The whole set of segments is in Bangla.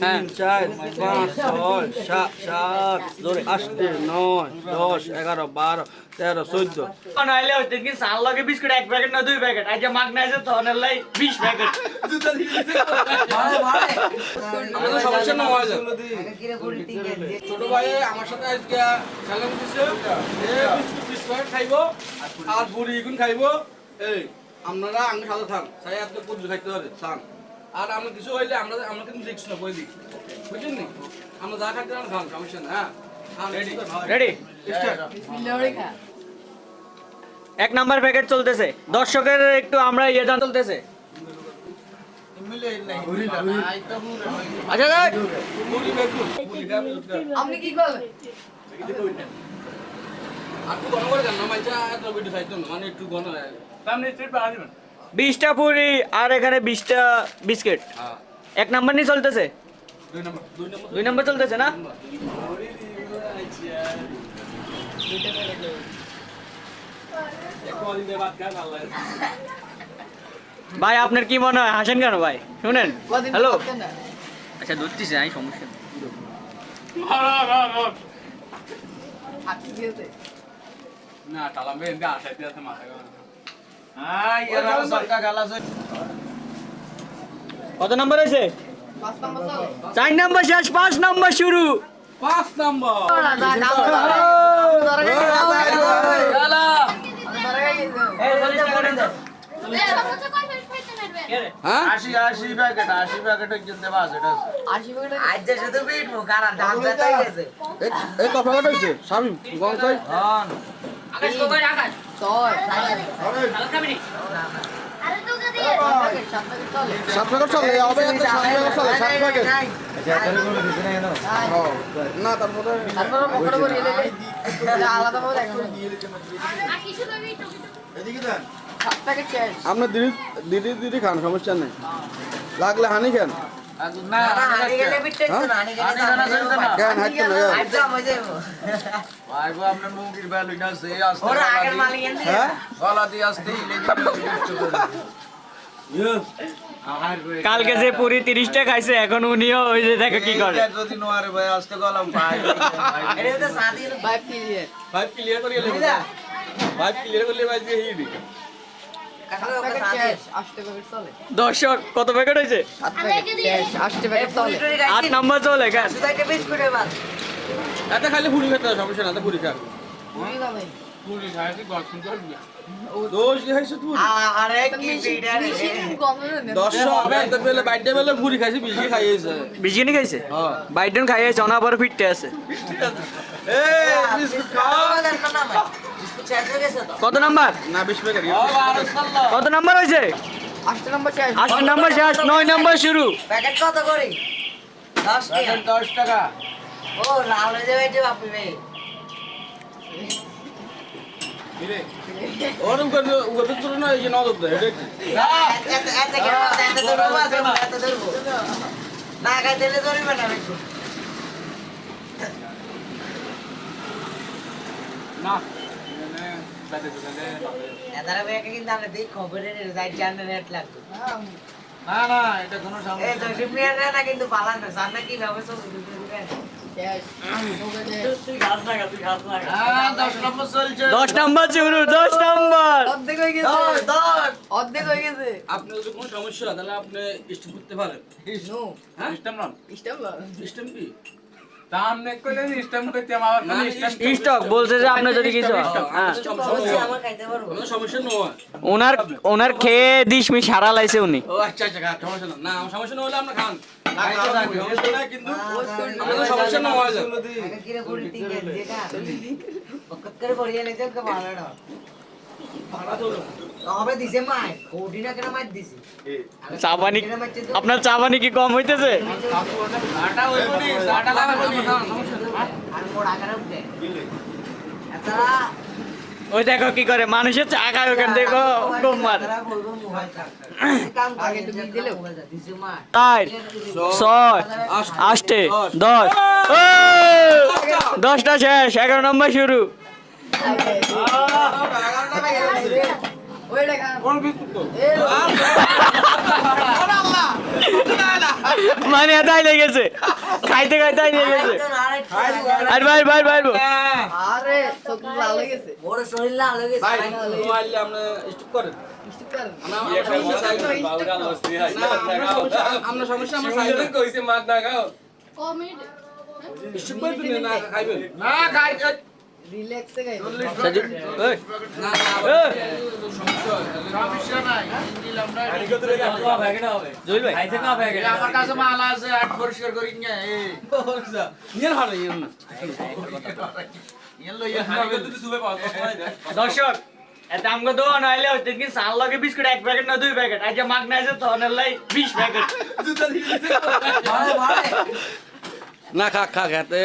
তিন চার পাঁচ ছয় সাত সাত ধরে 8 9 10 11 12 13 14 নাইলে হইতে কি সাল লগে বিস্কুট এক প্যাকেট না দুই প্যাকেট আজ মাগ নাই যে তোনের লাই 20 প্যাকেট জুতা দিয়ে আমাদের সমস্যা না হয় ছোট ভাই আমার সাথে আজকে সালাম দিছে বিস্কুট খাইবো আর বুড়ি গুন খাইবো এই আপনারা আঙ্গ সাথে থান চাই আপনি কুল খাইতে পারে থান আর আমরা কিছু হইলে আমরা কিন্তু রিস্ক না কই দিই বুঝছেন নি আমরা যা খাইতে খান সমস্যা না হ্যাঁ রেডি বিসমিল্লাহ এক নাম্বার প্যাকেট চলতেছে দর্শকের একটু আমরা ইয়ে জান চলতেছে আচ্ছা যাই বুড়ি বেকু আপনি কি করলেন আর তো গণ করে জানো মাইজা এত ভিডিও চাইতো না মানে একটু গণ সামনে স্ট্রিট পাড়া দিবেন 20টা পুরি আর এখানে 20টা বিস্কিট হ্যাঁ এক নাম্বার নিয়ে চলতেছে 2 নম্বর 2 নাম্বার চলতেছে না ভাই আপনার কি মনে হয় হাসেন কেন ভাই শুনেন হ্যালো আচ্ছা ধরতেছি আই সমস্যা নেই। আপনি কি হতে না তালামে এন্ড আসাইতে আছে মাথা কত নাম্বার হয়েছে 5 নম্বর চলে 4 নাম্বার শেষ 5 নাম্বার শুরু 5 নম্বর হ্যাঁ 80 প্যাকেট একজন দেবা আছে এটা আজ যে শুধু পেট মুখ আর দাঁত ব্যথা হয়ে গেছে এই কথা কথা হইছে শামিম গং চাই হন আকাশ কই আকাশ ছয় হালকা মিনি আরে তো গদি 7 7 প্যাকেট চলে হবে এত 7 প্যাকেট চলে 7 প্যাকেট আচ্ছা এখানে কোনো কিছু নাই না না তারপরে তারপর পকড় করে এলে আলাদা ভাবে দেখো এদিকে দেন 7 প্যাকেট শেষ আপনি দিদি খান সমস্যা নেই লাগলে হানি খান না হানি গেলে বিটে না হানি গেলে কেন হাঁটতে না আচ্ছা মজা ভাই গো আপনার মুগির ভ্যালু না সে আসতে ওরা আগের মালিক এনে হ্যাঁ গলা দিয়ে আসতে কালকে যে পুরি 30টা খাইছে এখন উনিও ওই যে দেখো কি করে যদি নোয়ারে ভাই আসতে গলাম ভাই এটা তো সাদি ভাই ক্লিয়ার ভাই ক্লিয়ার করে লে ভাই ক্লিয়ার করলে ভাই দিয়ে হিডি শেষ 8 প্যাকেট চলে দর্শক কত প্যাকেট হয়েছে 7 প্যাকেট শেষ 8 প্যাকেট চলে 8 নাম্বার চলে গাছ শুধু একটা বিস্কুটের বাদ এত খালি পুরি খেতে সমস্যা না তো পুরি খা বুঝি না ভাই পুরি খাই কি গছ শুনতে পারবি দোষ কি হইছে তুই আরে কি বিডার দর্শক বেলতে বেলে বাইটে বেলে পুরি খাইছে বিজি খাইছে বিজিনি খাইছে হ্যাঁ বাইডেন খাইয়ে চনা বড় ফিটতে আছে এই বিস্কুট খাও বিস্কুট শেষ হয়ে গেছে তো কত নাম্বার না 20 প্যাকেট কত নাম্বার হয়েছে 8 নম্বর শেষ 8 নাম্বার শেষ 9 নাম্বার শুরু প্যাকেট কত করে 10 টাকা 10 টাকা ও লাল হয়ে যাবে যে বাপি ভাই ওরম করে ওদের তো না এই যে নজর দেয় এটা না খাই দিলে ধরবে না বেশি না এদারা ভাই কিন্তু আমরা দেখ খবরের রেজাল্ট জানলে নেট লাগতো না না এটা কোনো এই সমস্যা তো শিপিয়ার না কিন্তু পালান না সামনে কি ভাবে সব হ্যাঁ 10 নম্বর চলছে 10 নাম্বার শুরু 10 নাম্বার অর্ধেক হয়ে গেছে অর্ধেক হয়ে গেছে আপনি যদি কোনো সমস্যা হয় তাহলে আপনি স্টেপ করতে পারেন নো হ্যাঁ স্টেপ না স্টেপ স্টেপ কি সামনে কইলে স্টেম করতে আমার না স্টক বলছে যে আপনি যদি কিছু হ্যাঁ আমার খাইতে পারবো কোনো সমস্যা নয় ওনার খেয়ে দিশমি সারা লাইছে উনি ও আচ্ছা আচ্ছা সমস্যা না না সমস্যা না হলে আপনি খান সমস্যা না কিন্তু আমাদের সমস্যা না হয় আগে কিরে বড়ি তিন যেটা বকত করে বড়ি এনে যে কে ভালো না হবে দিছে মাই কোটি না কেন মাই দিছে চাবানি আপনার চাবানি কি কম হইতেছে আটা হইবনি আটা লাগাবনি আর মোড় আকারে উঠে আচ্ছা ওই দেখো কি করে মানুষের চা খায় ওখান দেখো কম মার কাম আগে তুমি দিলে দিছে মা 8 6 8 10 10টা শেষ 11 নম্বর শুরু ওই দেখা কোন বিস্কুট তো মানে তাই লেগেছে খাইতে খাইতে তাই লেগেছে আর ভাই ভাই ভাই আরে চোখ লাল হয়ে গেছে ওর শরীর লাল হয়ে গেছে ভাই মোবাইল আপনি স্টপ করেন আমরা সমস্যা আমার সাইড কইছে মাছ না খাও কমেডি স্টপ করে দিন না খাইবেন না খাই রিল্যাক্সে গাই সাজু ওই না সমস্যা নাই দিলাম না জুল ভাই আমার কাছে মাল আছে আট পরিষ্কার করি না এই নিয়ে ভালো ইয়ে না এলো ইয়া হানি করতে সুবে পাওয়া দর্শক এত আমগো দোয়া নাইলে হইতে কি সাল লগে বিস্কুট এক প্যাকেট না দুই প্যাকেট আজ মাগ নাই যে তহনের লাই 20 প্যাকেট ভাই ভাই না খাক খাক এতে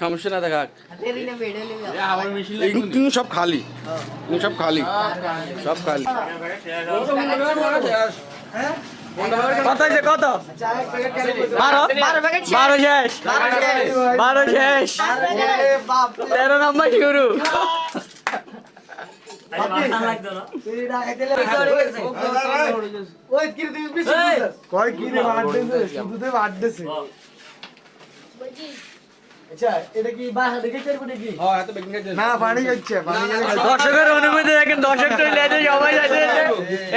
সমস্যা না খাক তেরিনে বেড়ে লে আমার মেশিন কিন্তু সব খালি সব খালি সব খালি কত আছে কত 12 প্যাকেট 12 শেষ 12 শেষ আরে বাপ 13 নম্বর শুরু ওই কি তুমি বিস্কুট কয় কি রে বাড়তেছে শুধু তো বাড়তেছে আচ্ছা এটা কি বাসা থেকে চাইবো নাকি হ্যাঁ এত বেকিং খাইতে না পানি যাচ্ছে পানি যাচ্ছে দর্শকের অনুমতি দেখেন দর্শক চলে এসে সবাই আছে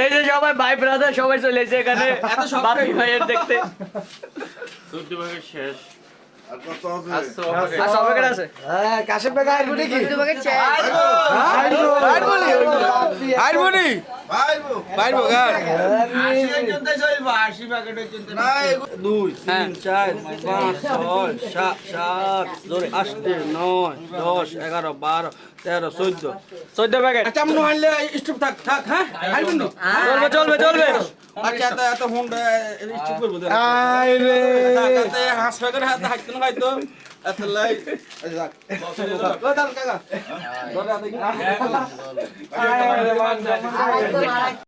এই যে সবাই ভাই ব্রাদার সবাই চলে এসে এখানে বাপি ভাইয়ের দেখতে আর সব প্যাকেট আছে হ্যাঁ কাশেম বেগা আইবো নাকি আইবনি বাইরবো গান 80 পর্যন্ত চলবে 80 প্যাকেটের জন্য না 2 3 4 5 6 7 ধরে 8 9 10 11 12 13 14 14 প্যাকেট আচ্ছা আমরা হাইলে স্টপ থাক থাক হ্যাঁ আইবন না চলবে চলবে চলবে আচ্ছা এত হোন্ডা স্টপ করব আই রে তাতে হাস প্যাকেট হাতে হাইতে না হয়তো এত লাই যাক ও দাল কাকা ধরে দেখি আরে